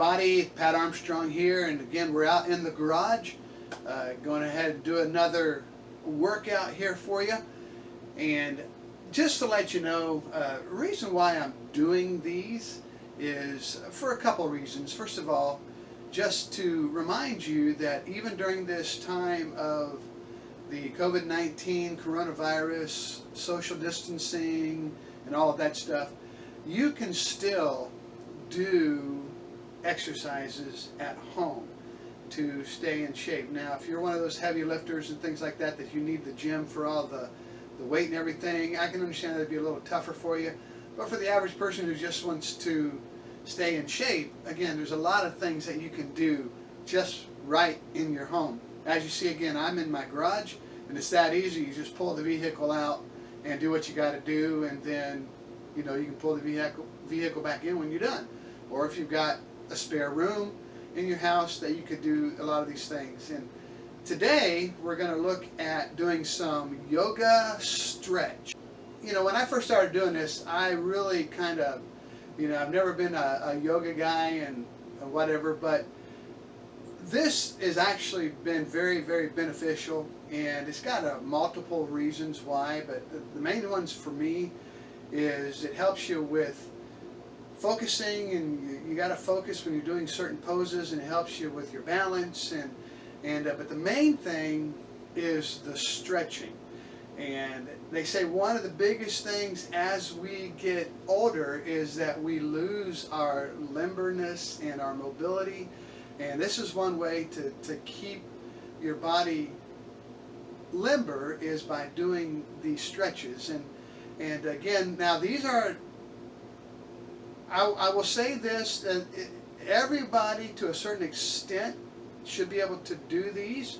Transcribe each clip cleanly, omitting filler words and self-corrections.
everybody, Pat Armstrong here, and again we're out in the garage going ahead and do another workout here for you. And just to let you know, the reason why I'm doing these is for a couple reasons. First of all, just to remind you that even during this time of the COVID-19 coronavirus, social distancing, and all of that stuff, you can still do exercises at home to stay in shape. Now, if you're one of those heavy lifters and things like that, that you need the gym for all the weight and everything, I can understand that'd be a little tougher for you. But for the average person who just wants to stay in shape, again, there's a lot of things that you can do just right in your home. As you see, again, I'm in my garage, and it's that easy. You just pull the vehicle out and do what you got to do, and then you can pull the vehicle back in when you're done. Or if you've got a spare room in your house, that you could do a lot of these things. And today we're going to look at doing some yoga stretch. When I first started doing this, I really kind of, I've never been a yoga guy and whatever, but this has actually been very, very beneficial, and it's got multiple reasons why, but the main ones for me is it helps you with focusing, and you got to focus when you're doing certain poses, and it helps you with your balance, but the main thing is the stretching. And they say one of the biggest things as we get older is that we lose our limberness and our mobility, and this is one way to keep your body limber, is by doing these stretches. And again, now these are, I will say this, that everybody to a certain extent should be able to do these,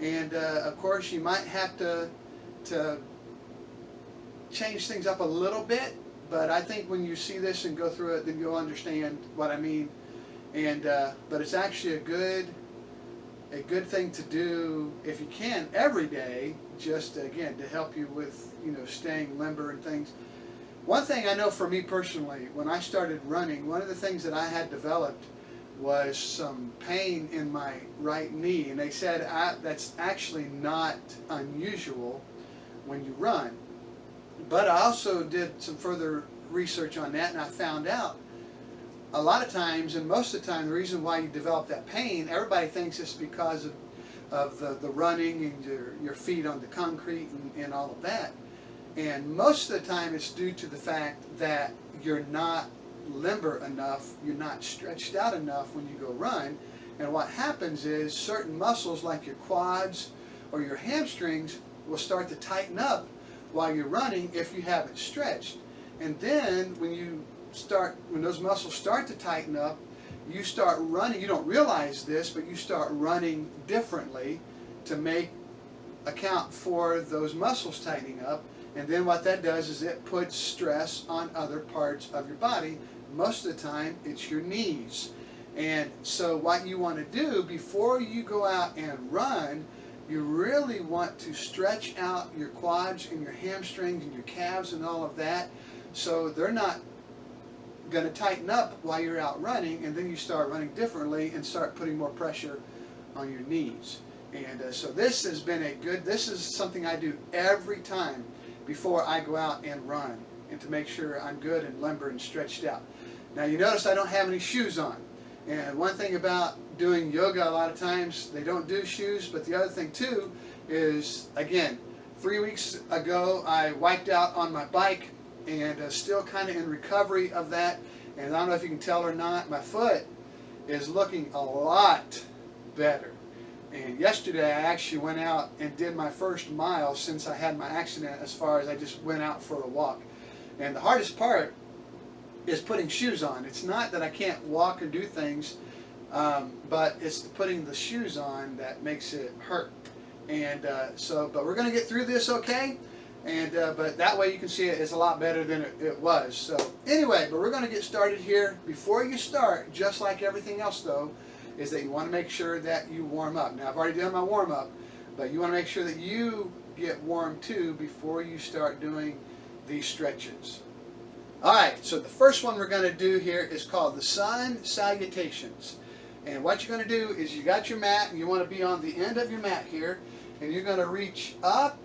and of course you might have to change things up a little bit, but I think when you see this and go through it, then you'll understand what I mean. And but it's actually a good thing to do if you can every day, just again to help you with staying limber and things. One thing I know for me personally, when I started running, one of the things that I had developed was some pain in my right knee, and they said that's actually not unusual when you run. But I also did some further research on that, and I found out a lot of times, and most of the time, the reason why you develop that pain, everybody thinks it's because of the running and your feet on the concrete and all of that. And most of the time it's due to the fact that you're not limber enough, you're not stretched out enough when you go run. And what happens is certain muscles like your quads or your hamstrings will start to tighten up while you're running if you haven't stretched. And then when those muscles start to tighten up, you start running. You don't realize this, but you start running differently to account for those muscles tightening up. And then what that does is it puts stress on other parts of your body. Most of the time it's your knees. And so what you want to do before you go out and run, you really want to stretch out your quads and your hamstrings and your calves and all of that, so they're not going to tighten up while you're out running, and then you start running differently and start putting more pressure on your knees. And so this has been this is something I do every time before I go out and run, and to make sure I'm good and limber and stretched out. Now you notice I don't have any shoes on. And one thing about doing yoga, a lot of times they don't do shoes, but the other thing too is, again, 3 weeks ago I wiped out on my bike, and still kind of in recovery of that. And I don't know if you can tell or not, my foot is looking a lot better. And yesterday I actually went out and did my first mile since I had my accident, as far as I just went out for a walk. And the hardest part is putting shoes on. It's not that I can't walk or do things, but it's putting the shoes on that makes it hurt. And but we're going to get through this okay. And but that way you can see it's a lot better than it was. So anyway, but we're going to get started here. Before you start, just like everything else though, is that you want to make sure that you warm up. Now I've already done my warm up, but you want to make sure that you get warm too before you start doing these stretches. Alright, so the first one we're going to do here is called the Sun Salutations. And what you're going to do is you got your mat and you want to be on the end of your mat here, and you're going to reach up,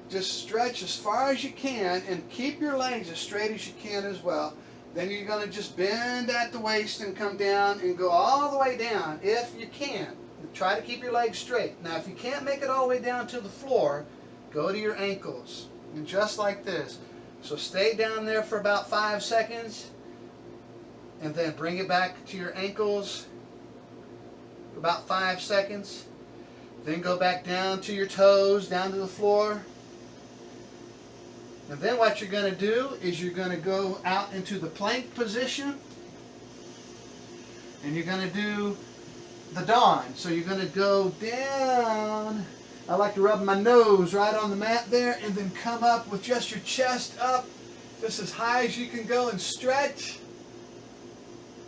just stretch as far as you can and keep your legs as straight as you can as well. Then you're going to just bend at the waist and come down and go all the way down if you can. Try to keep your legs straight. Now if you can't make it all the way down to the floor, go to your ankles and just like this. So stay down there for about 5 seconds and then bring it back to your ankles for about 5 seconds. Then go back down to your toes, down to the floor. And then what you're going to do is you're going to go out into the plank position and you're going to do the dawn. So you're going to go down. I like to rub my nose right on the mat there and then come up with just your chest up just as high as you can go and stretch.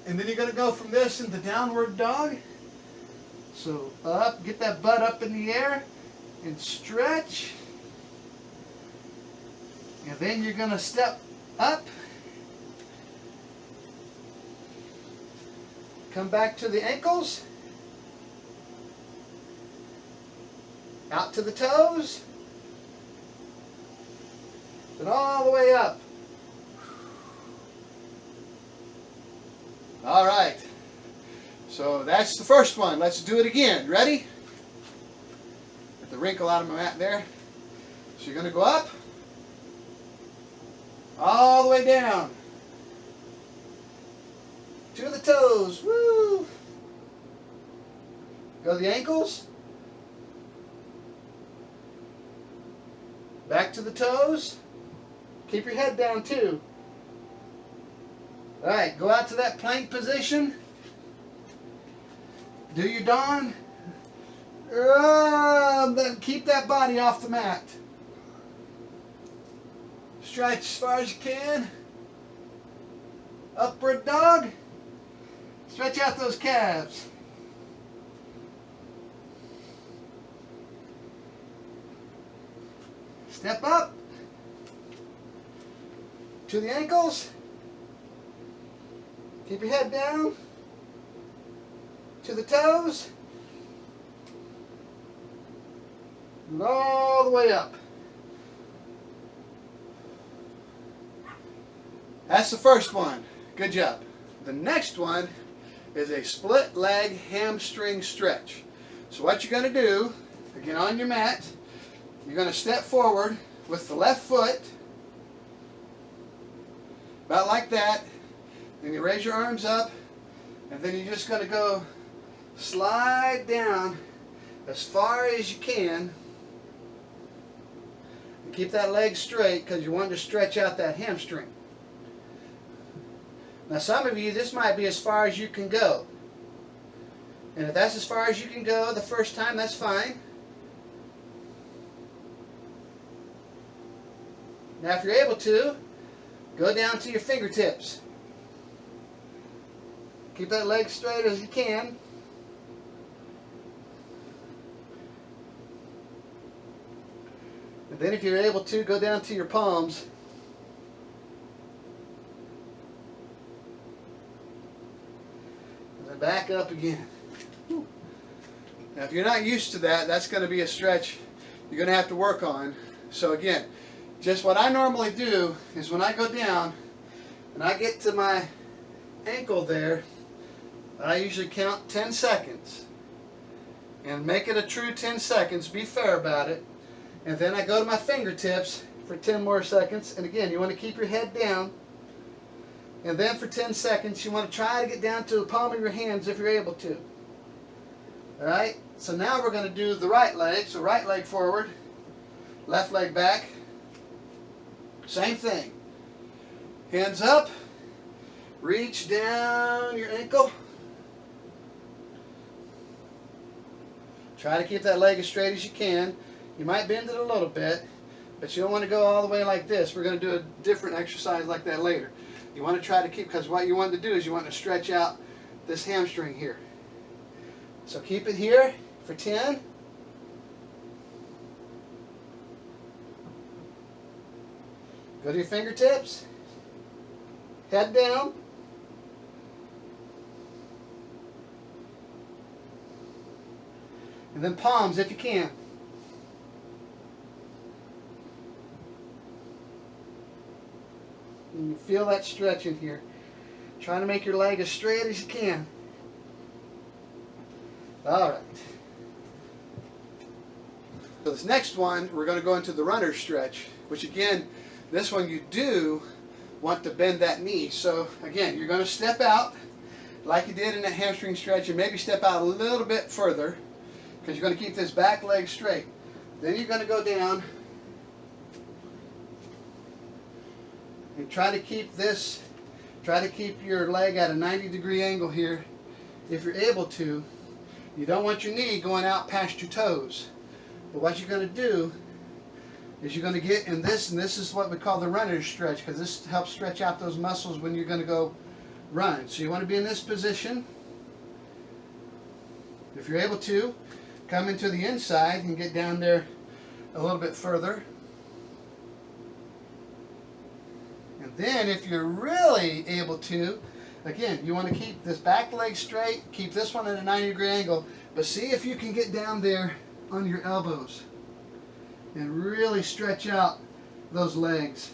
And then you're going to go from this into downward dog. So up, get that butt up in the air and stretch. And then you're going to step up. Come back to the ankles. Out to the toes. And all the way up. All right. So that's the first one. Let's do it again. Ready? Get the wrinkle out of my mat there. So you're going to go up. All the way down. To the toes. Woo! Go to the ankles. Back to the toes. Keep your head down too. Alright, go out to that plank position. Do your dawn. Then keep that body off the mat. Stretch as far as you can. Upward dog. Stretch out those calves. Step up to the ankles. Keep your head down to the toes. And all the way up. That's the first one. Good job. The next one is a split leg hamstring stretch. So what you're going to do, again on your mat, you're going to step forward with the left foot, about like that. Then you raise your arms up, and then you're just going to go slide down as far as you can. And keep that leg straight because you want to stretch out that hamstring. Now some of you, this might be as far as you can go. And if that's as far as you can go the first time, that's fine. Now if you're able to, go down to your fingertips. Keep that leg straight as you can. And then if you're able to, go down to your palms. And then back up again. Now if you're not used to that, that's going to be a stretch you're going to have to work on. So again, just what I normally do is when I go down and I get to my ankle there, I usually count 10 seconds and make it a true 10 seconds. Be fair about it. And then I go to my fingertips for 10 more seconds. And again, you want to keep your head down. And then for 10 seconds, you want to try to get down to the palm of your hands if you're able to. Alright, so now we're going to do the right leg. So right leg forward, left leg back. Same thing. Hands up. Reach down your ankle. Try to keep that leg as straight as you can. You might bend it a little bit, but you don't want to go all the way like this. We're going to do a different exercise like that later. You want to try to keep, because what you want to do is you want to stretch out this hamstring here. So keep it here for 10. Go to your fingertips. Head down. And then palms if you can. And you feel that stretch in here. Trying to make your leg as straight as you can. Alright. So this next one, we're going to go into the runner's stretch, which again, this one you do want to bend that knee. So again, you're going to step out like you did in that hamstring stretch, and maybe step out a little bit further because you're going to keep this back leg straight. Then you're going to go down and try to keep your leg at a 90-degree angle here if you're able to. You don't want your knee going out past your toes. But what you're going to do is you're going to get in this, and this is what we call the runner's stretch, because this helps stretch out those muscles when you're going to go run. So you want to be in this position. If you're able to, come into the inside and get down there a little bit further. And then if you're really able to, again, you want to keep this back leg straight, keep this one at a 90-degree angle, but see if you can get down there on your elbows and really stretch out those legs.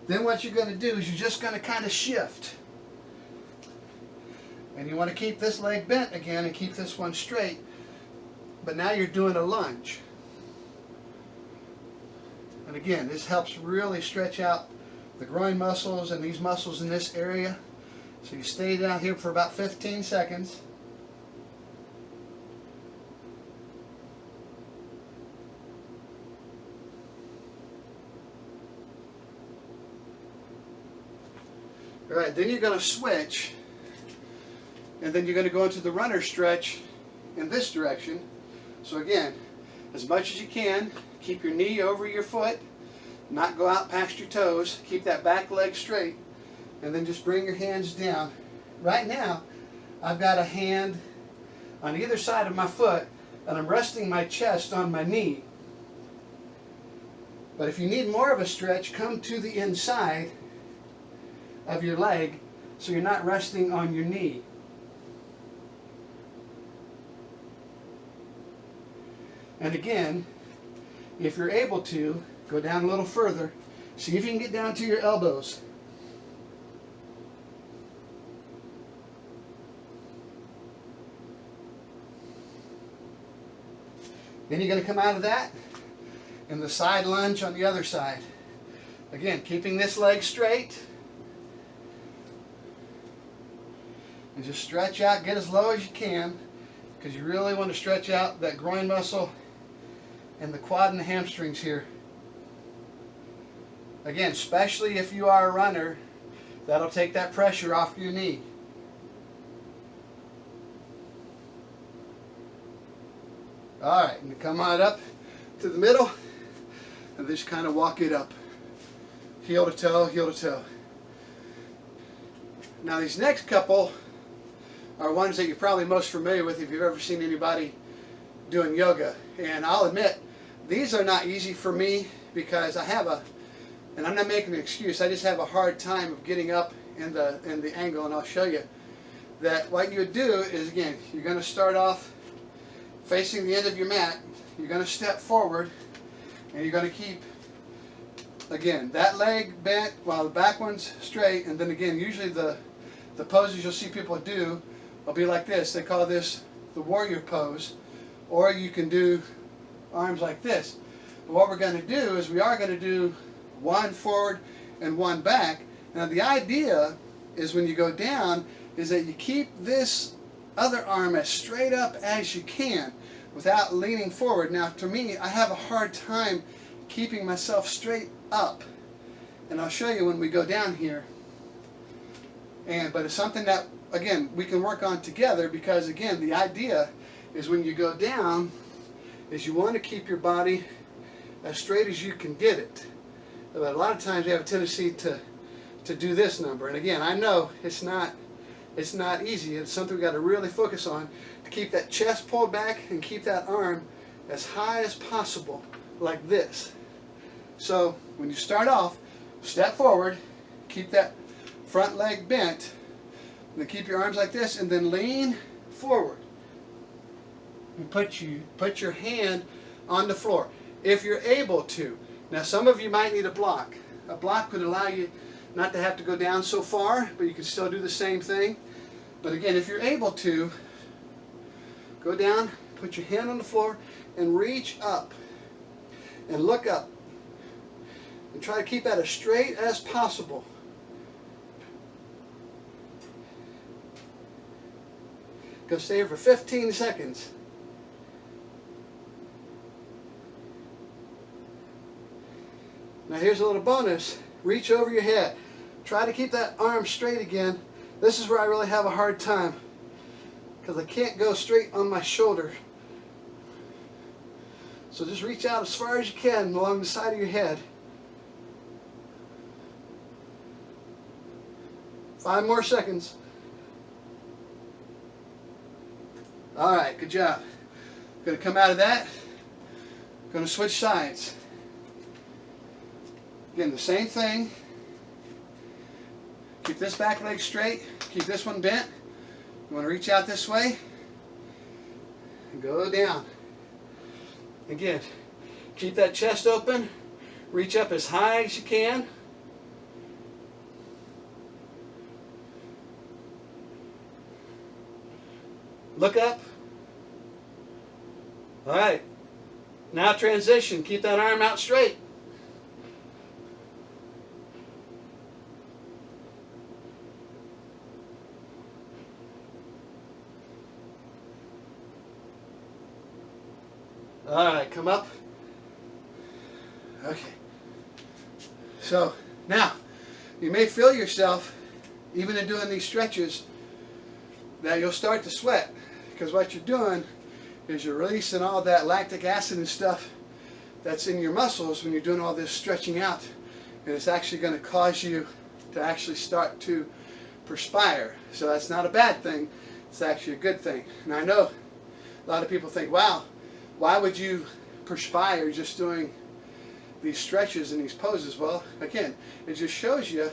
Then what you're going to do is you're just going to kind of shift. And you want to keep this leg bent again and keep this one straight. But now you're doing a lunge. And again, this helps really stretch out the groin muscles and these muscles in this area. So you stay down here for about 15 seconds. All right, then you're going to switch, and then you're going to go into the runner stretch in this direction. So again, as much as you can, keep your knee over your foot, not go out past your toes, keep that back leg straight, and then just bring your hands down. Right now, I've got a hand on either side of my foot, and I'm resting my chest on my knee. But if you need more of a stretch, come to the inside of your leg so you're not resting on your knee. And again, if you're able to, go down a little further. See if you can get down to your elbows. Then you're going to come out of that in the side lunge on the other side. Again, keeping this leg straight. And just stretch out, get as low as you can, because you really want to stretch out that groin muscle and the quad and the hamstrings here. Again, especially if you are a runner, that'll take that pressure off your knee. Alright, and come on up to the middle and just kind of walk it up. Heel to toe, heel to toe. Now these next couple are ones that you're probably most familiar with if you've ever seen anybody doing yoga. And I'll admit, these are not easy for me because I have and I'm not making an excuse, I just have a hard time of getting up in the angle, and I'll show you that what you would do is, again, you're going to start off facing the end of your mat, you're going to step forward, and you're going to keep, again, that leg bent while the back one's straight, and then again, usually the poses you'll see people do will be like this. They call this the warrior pose, or you can do arms like this. But what we're going to do is we are going to do one forward and one back. Now the idea is when you go down is that you keep this other arm as straight up as you can without leaning forward. Now to me, I have a hard time keeping myself straight up, and I'll show you when we go down here. But it's something that, again, we can work on together, because again, the idea is when you go down is you want to keep your body as straight as you can get it. But a lot of times we have a tendency to do this number, and again, I know it's not easy. It's something we've got to really focus on, to keep that chest pulled back and keep that arm as high as possible, like this. So when you start off, step forward, keep that front leg bent, and then keep your arms like this, and then lean forward. And put your hand on the floor, if you're able to. Now some of you might need a block. A block would allow you not to have to go down so far, but you can still do the same thing. But again, if you're able to, go down, put your hand on the floor, and reach up. And look up. And try to keep that as straight as possible. Go stay here for 15 seconds. Now here's a little bonus. Reach over your head. Try to keep that arm straight again. This is where I really have a hard time, because I can't go straight on my shoulder. So just reach out as far as you can along the side of your head. 5 more seconds. Alright, good job. Going to come out of that. Going to switch sides. Again, the same thing. Keep this back leg straight. Keep this one bent. You want to reach out this way. And go down. Again, keep that chest open. Reach up as high as you can. Look up. Alright. Now transition. Keep that arm out straight. Alright, come up. Okay. So, now, you may feel yourself, even in doing these stretches, that you'll start to sweat. Because what you're doing is you're releasing all that lactic acid and stuff that's in your muscles when you're doing all this stretching out. And it's actually going to cause you to actually start to perspire. So that's not a bad thing. It's actually a good thing. And I know a lot of people think, wow, why would you perspire just doing these stretches and these poses? Well, again, it just shows you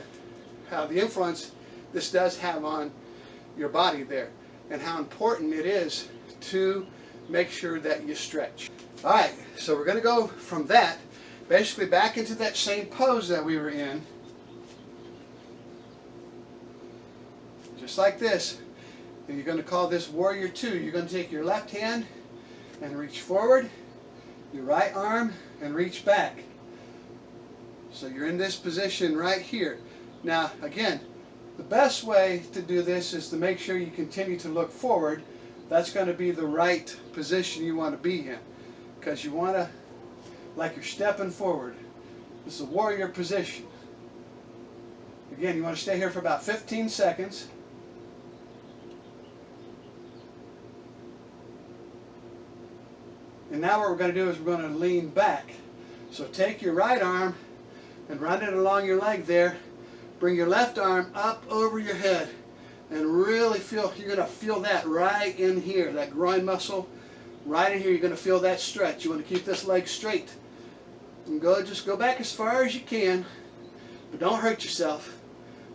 how the influence this does have on your body there, and how important it is to make sure that you stretch. Alright, so we're going to go from that basically back into that same pose that we were in. Just like this. And you're going to call this Warrior 2. You're going to take your left hand and reach forward, your right arm, and reach back. So you're in this position right here. Now, again, the best way to do this is to make sure you continue to look forward. That's going to be the right position you want to be in, because you want to, like you're stepping forward. This is a warrior position. Again, you want to stay here for about 15 seconds. And now what we're going to do is we're going to lean back. So take your right arm and run it along your leg there. Bring your left arm up over your head and really feel, you're going to feel that right in here, that groin muscle right in here. You're going to feel that stretch. You want to keep this leg straight. And just go back as far as you can, but don't hurt yourself.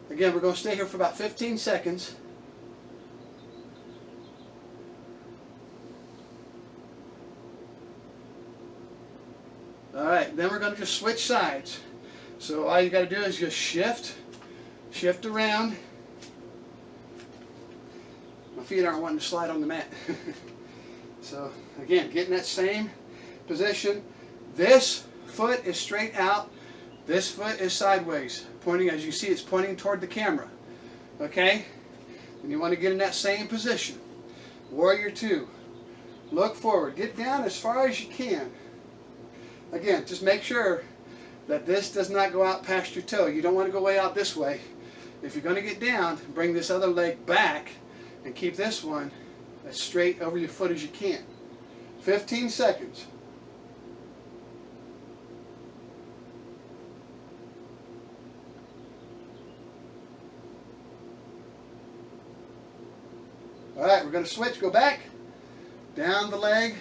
Again, we're going to stay here for about 15 seconds. Alright, then we're going to just switch sides. So all you got to do is just shift around. My feet aren't wanting to slide on the mat. So again, get in that same position. This foot is straight out. This foot is sideways. Pointing, as you see, it's pointing toward the camera. Okay? And you want to get in that same position. Warrior 2. Look forward. Get down as far as you can. Again, just make sure that this does not go out past your toe. You don't want to go way out this way. If you're going to get down, bring this other leg back and keep this one as straight over your foot as you can. 15 seconds. Alright, we're going to switch. Go back, down the leg,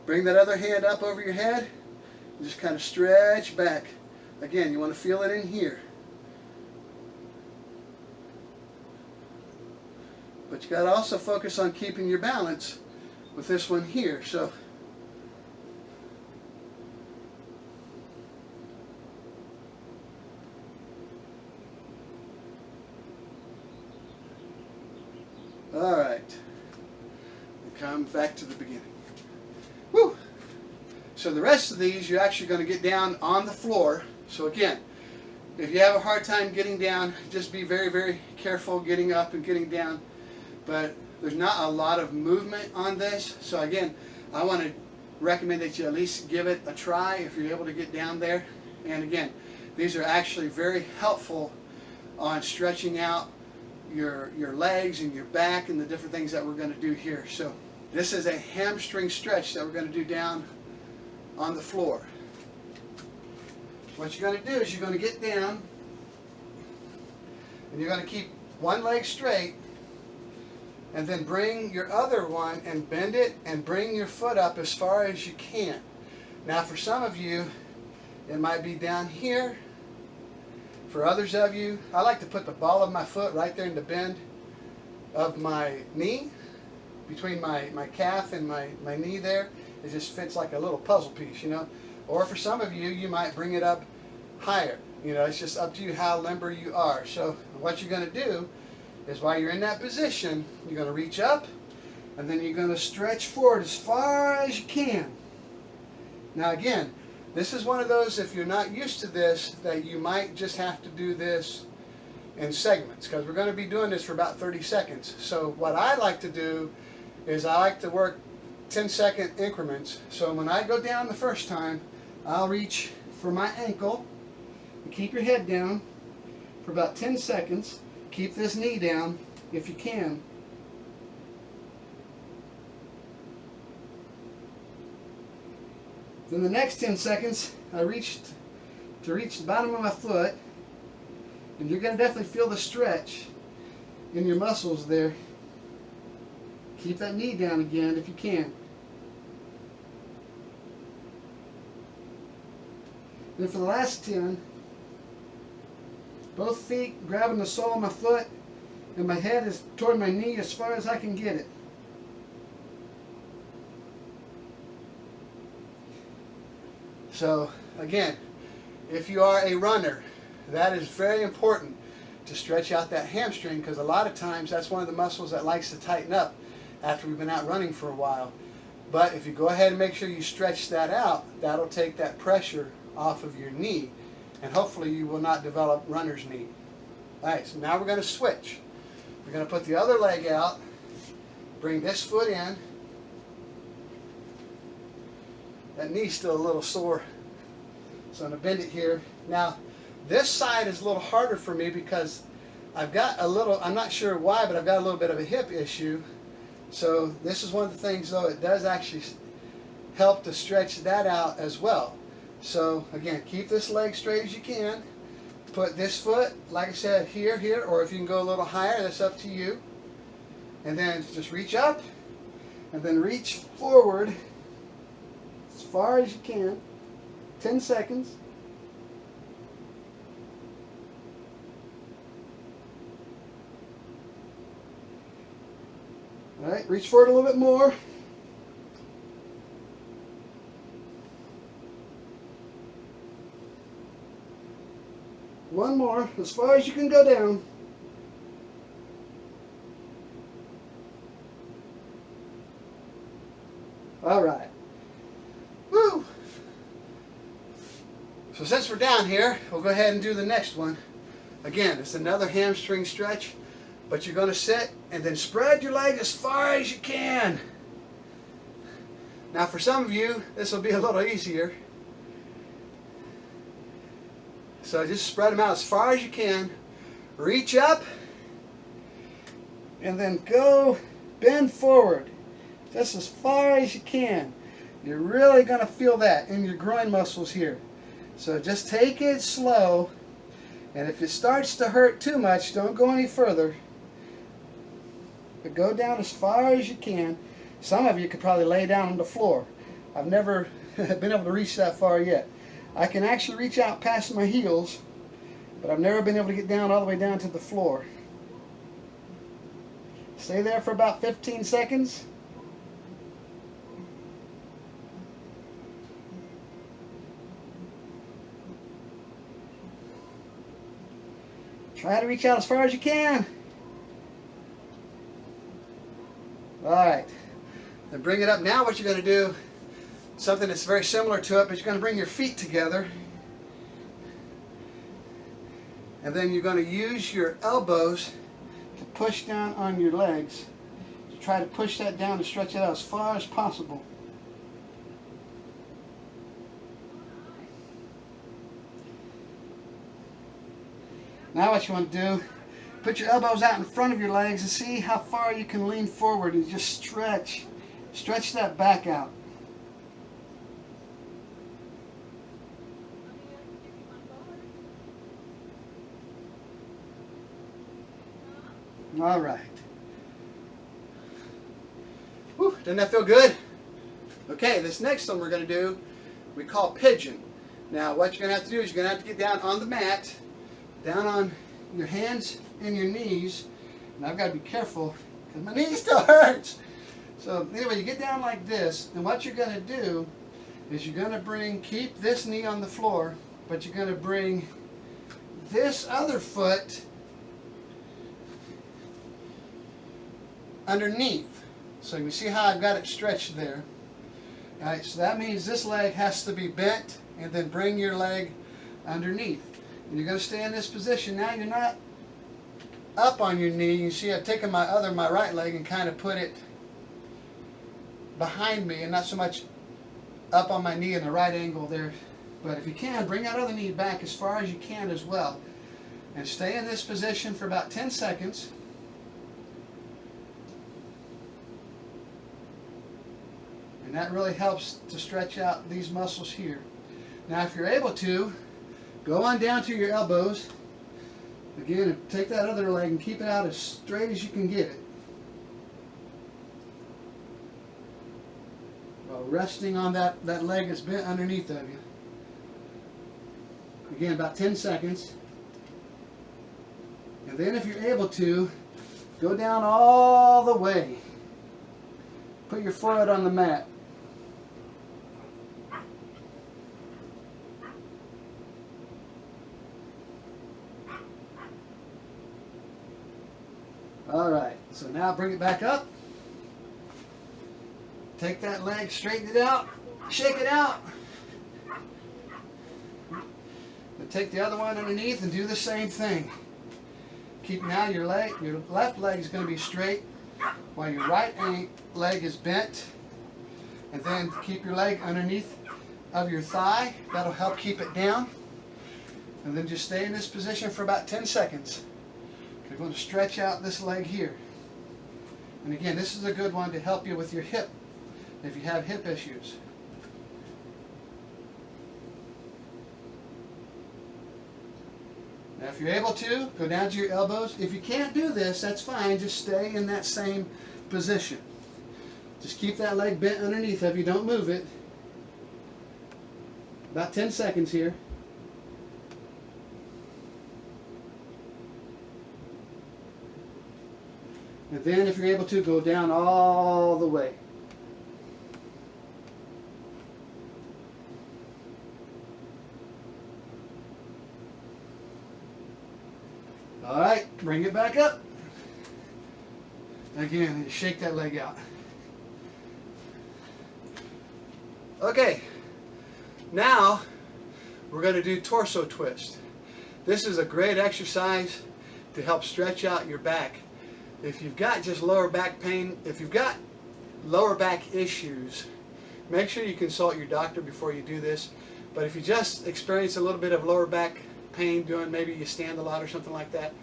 bring that other hand up over your head, Just kind of stretch back. Again, you want to feel it in here. But you got to also focus on keeping your balance with this one here. So all right, come back to the beginning. Woo! So the rest of these, you're actually going to get down on the floor. So again, if you have a hard time getting down, just be very, very careful getting up and getting down. But there's not a lot of movement on this. So again, I want to recommend that you at least give it a try if you're able to get down there. And again, these are actually very helpful on stretching out your legs and your back and the different things that we're going to do here. So this is a hamstring stretch that we're going to do down on the floor. What you're going to do is you're going to get down and you're going to keep one leg straight, and then bring your other one and bend it and bring your foot up as far as you can. Now for some of you, it might be down here. For others of you, I like to put the ball of my foot right there in the bend of my knee, between my calf and my knee there. It just fits like a little puzzle piece, you know. Or for some of you, you might bring it up higher. You know, it's just up to you how limber you are. So what you're going to do is while you're in that position, you're going to reach up and then you're going to stretch forward as far as you can. Now again, this is one of those, if you're not used to this, that you might just have to do this in segments, because we're going to be doing this for about 30 seconds. So what I like to do is I like to work 10-second increments. So when I go down the first time, I'll reach for my ankle and keep your head down for about 10 seconds. Keep this knee down if you can. Then the next 10 seconds, I reach the bottom of my foot, and you're going to definitely feel the stretch in your muscles there. Keep that knee down again if you can. Then for the last 10, both feet grabbing the sole of my foot, and my head is toward my knee as far as I can get it. So again, if you are a runner, that is very important to stretch out that hamstring, because a lot of times that's one of the muscles that likes to tighten up after we've been out running for a while. But if you go ahead and make sure you stretch that out, that'll take that pressure off of your knee, and hopefully you will not develop runner's knee. Alright, so now we're going to switch. We're going to put the other leg out, bring this foot in. That knee's still a little sore, so I'm going to bend it here. Now, this side is a little harder for me because I've got a little, I'm not sure why, but I've got a little bit of a hip issue. So this is one of the things, though, it does actually help to stretch that out as well. So again, keep this leg straight as you can. Put this foot, like I said, here, or if you can go a little higher, that's up to you. And then just reach up, and then reach forward as far as you can. 10 seconds. All right, reach forward a little bit more. One more, as far as you can go down. All right. Woo! So since we're down here, we'll go ahead and do the next one. Again, it's another hamstring stretch, but you're going to sit and then spread your leg as far as you can. Now for some of you, this will be a little easier. So just spread them out as far as you can. Reach up and then go bend forward just as far as you can. You're really going to feel that in your groin muscles here. So just take it slow, and if it starts to hurt too much, don't go any further. But go down as far as you can. Some of you could probably lay down on the floor. I've never been able to reach that far yet. I can actually reach out past my heels, but I've never been able to get down all the way down to the floor. Stay there for about 15 seconds. Try to reach out as far as you can. Alright. Then bring it up. Now what you're going to do, something that's very similar to it, but you're going to bring your feet together. And then you're going to use your elbows to push down on your legs. To try to push that down to stretch it out as far as possible. Now what you want to do, put your elbows out in front of your legs and see how far you can lean forward and just stretch that back out. All right. Whew, doesn't that feel good? Okay, this next one we're going to do, we call pigeon. Now what you're going to have to do is you're going to have to get down on the mat, down on your hands and your knees. And I've got to be careful because my knee still hurts. So anyway, you get down like this, and what you're going to do is you're going to keep this knee on the floor, but you're going to bring this other foot underneath. So you see how I've got it stretched there. Alright, so that means this leg has to be bent, and then bring your leg underneath. And you're going to stay in this position. Now you're not up on your knee. You see I've taken my right leg and kind of put it behind me and not so much up on my knee in the right angle there. But if you can, bring that other knee back as far as you can as well. And stay in this position for about 10 seconds. And that really helps to stretch out these muscles here. Now if you're able to, go on down to your elbows. Again, take that other leg and keep it out as straight as you can get it. While resting on that leg that's bent underneath of you. Again, about 10 seconds. And then if you're able to, go down all the way. Put your foot on the mat. Alright, so now bring it back up. Take that leg, straighten it out, shake it out. Then take the other one underneath and do the same thing. Keep now your left leg is going to be straight while your right leg is bent. And then keep your leg underneath of your thigh. That'll help keep it down. And then just stay in this position for about 10 seconds. You're going to stretch out this leg here. And again, this is a good one to help you with your hip, if you have hip issues. Now if you're able to, go down to your elbows. If you can't do this, that's fine. Just stay in that same position. Just keep that leg bent underneath of you. Don't move it. About 10 seconds here. And then if you're able to, go down all the way. Alright, bring it back up. Again, shake that leg out. Okay, now we're going to do torso twist. This is a great exercise to help stretch out your back. If you've got just lower back pain, if you've got lower back issues, make sure you consult your doctor before you do this. But if you just experience a little bit of lower back pain doing, maybe you stand a lot or something like that,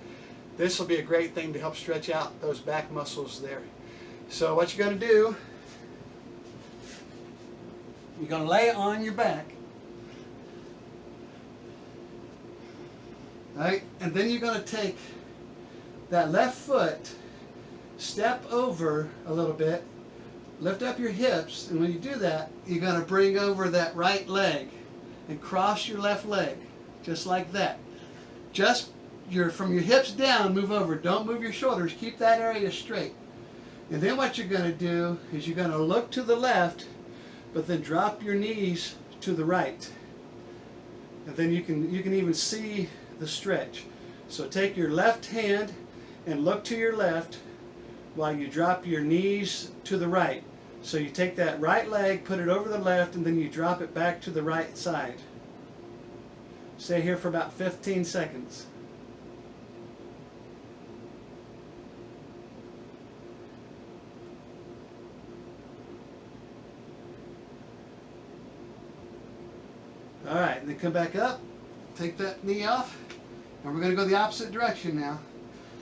this will be a great thing to help stretch out those back muscles there. So what you're going to do, you're going to lay on your back. Right? And then you're going to take that left foot, step over a little bit, lift up your hips, and when you do that, you're going to bring over that right leg and cross your left leg, just like that. Just from your hips down, move over. Don't move your shoulders. Keep that area straight. And then what you're going to do is you're going to look to the left, but then drop your knees to the right. And then you can even see the stretch. So take your left hand and look to your left while you drop your knees to the right. So you take that right leg, put it over the left, and then you drop it back to the right side. Stay here for about 15 seconds. All right, and then come back up, take that knee off, and we're going to go the opposite direction now.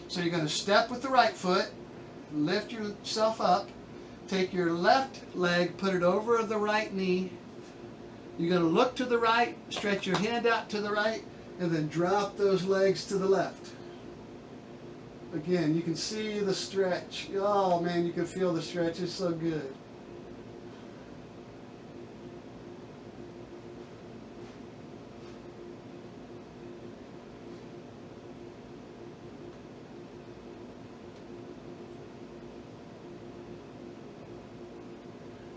So you're going to step with the right foot, lift yourself up, take your left leg, put it over the right knee. You're going to look to the right, stretch your hand out to the right, and then drop those legs to the left. Again, you can see the stretch. Oh man, you can feel the stretch. It's so good.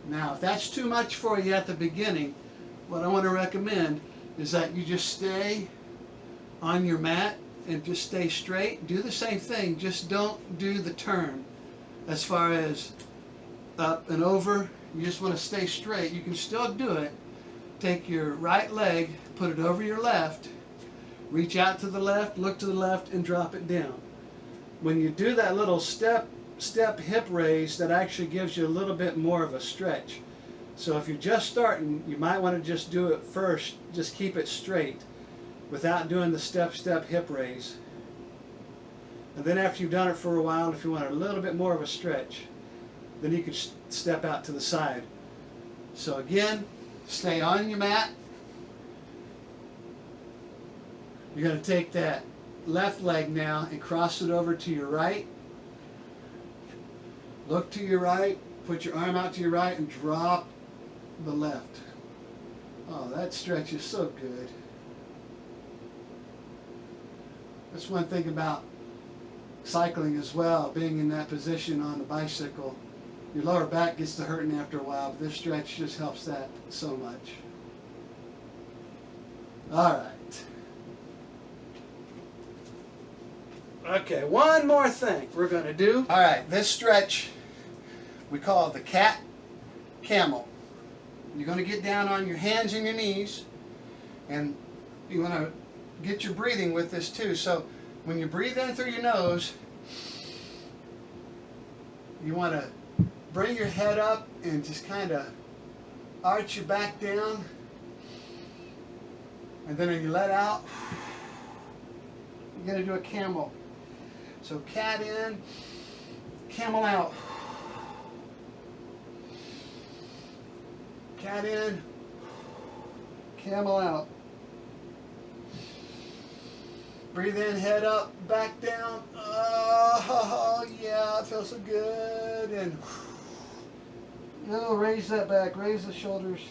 Now, if that's too much for you at the beginning, what I want to recommend is that you just stay on your mat and just stay straight. Do the same thing, just don't do the turn as far as up and over. You just want to stay straight. You can still do it. Take your right leg, put it over your left, reach out to the left, look to the left, and drop it down. When you do that little step hip raise, that actually gives you a little bit more of a stretch. So if you're just starting, you might want to just do it first, just keep it straight without doing the step hip raise. And then after you've done it for a while, if you want a little bit more of a stretch, then you can step out to the side. So again, stay on your mat. You're going to take that left leg now and cross it over to your right. Look to your right, put your arm out to your right, and drop the left. Oh, that stretch is so good. That's one thing about cycling as well, being in that position on the bicycle. Your lower back gets to hurting after a while, but this stretch just helps that so much. All right. Okay, one more thing we're going to do. All right, this stretch we call the cat camel. You're going to get down on your hands and your knees, and you want to get your breathing with this too. So when you breathe in through your nose, you want to bring your head up and just kind of arch your back down, and then when you let out, you're going to do a camel. So cat in, camel out. Cat in, camel out. Breathe in, head up, back down. Oh, yeah, it feels so good. And raise that back, raise the shoulders.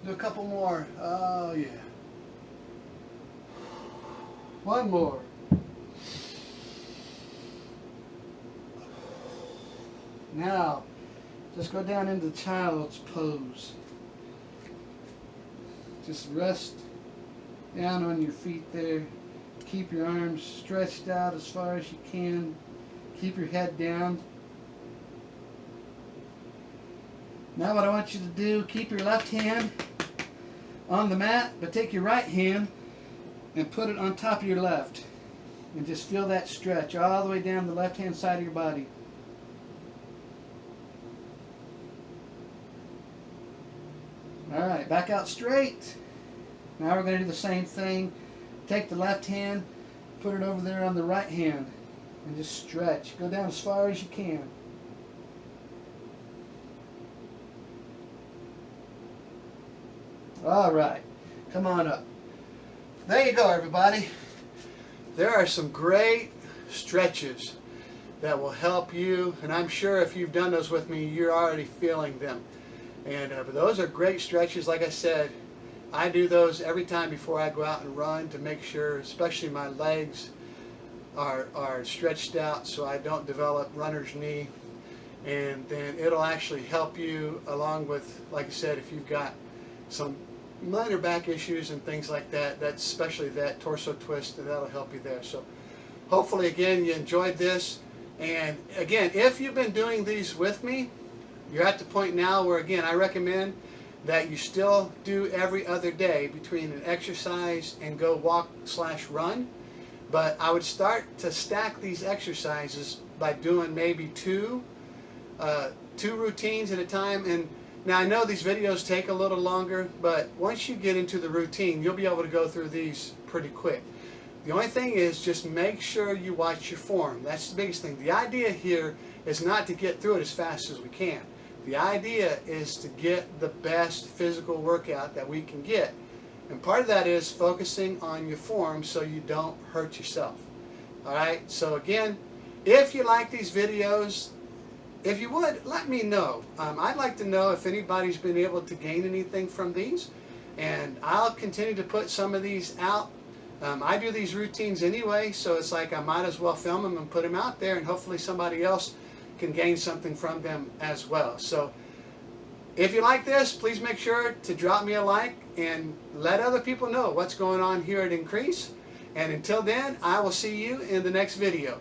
Do a couple more. Oh, yeah. One more. Now, just go down into child's pose. Just rest down on your feet there. Keep your arms stretched out as far as you can. Keep your head down. Now what I want you to do, keep your left hand on the mat, but take your right hand and put it on top of your left. And just feel that stretch all the way down the left-hand side of your body. All right, back out straight. Now we're going to do the same thing. Take the left hand, put it over there on the right hand, and just stretch. Go down as far as you can. All right, come on up. There you go, everybody. There are some great stretches that will help you. And I'm sure if you've done those with me, you're already feeling them. And but those are great stretches. Like I said, I do those every time before I go out and run to make sure, especially my legs are stretched out so I don't develop runner's knee. And then it'll actually help you along with, like I said, if you've got some minor back issues and things like that, that's especially that torso twist, that'll help you there. So hopefully again you enjoyed this. And again, if you've been doing these with me, you're at the point now where again I recommend that you still do every other day between an exercise and go walk/run. But I would start to stack these exercises by doing maybe two routines at a time. And now I know these videos take a little longer, but once you get into the routine, you'll be able to go through these pretty quick. The only thing is just make sure you watch your form. That's the biggest thing. The idea here is not to get through it as fast as we can. The idea is to get the best physical workout that we can get. And part of that is focusing on your form so you don't hurt yourself. Alright, so again, if you like these videos, if you would, let me know. I'd like to know if anybody's been able to gain anything from these. And I'll continue to put some of these out. I do these routines anyway, so it's like I might as well film them and put them out there, and hopefully somebody else can gain something from them as well. So if you like this, please make sure to drop me a like and let other people know what's going on here at Increase. And until then, I will see you in the next video.